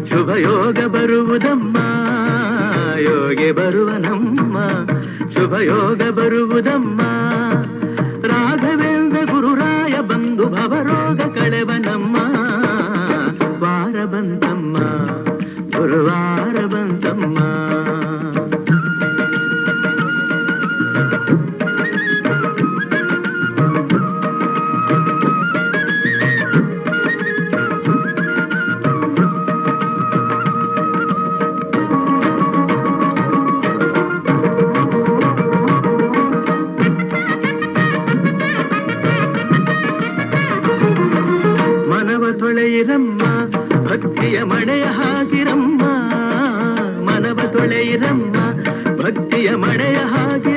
ಶುಭಯೋಗ ಬರುವುದಮ್ಮ ಯೋಗಿ ಬರುವನಮ್ಮ ಶುಭಯೋಗ ಬರುವುದಮ್ಮ ರಾಘವೇಂದ್ರ ಗುರುರಾಯ ಬಂದು ಭವರೋಗ ಕಳೆವನಮ್ಮ ವಾರ ಬಂತಮ್ಮ ಗುರುವಾರ ಬಂತಮ್ಮ ತೊಳೆಯಿರಮ್ಮ ಭಕ್ತಿಯ ಮಳೆಯ ಹಾಗಿರಮ್ಮ ಮನವ ತೊಳೆಯಿರಮ್ಮ ಭಕ್ತಿಯ ಮಳೆಯ ಹಾಗೆ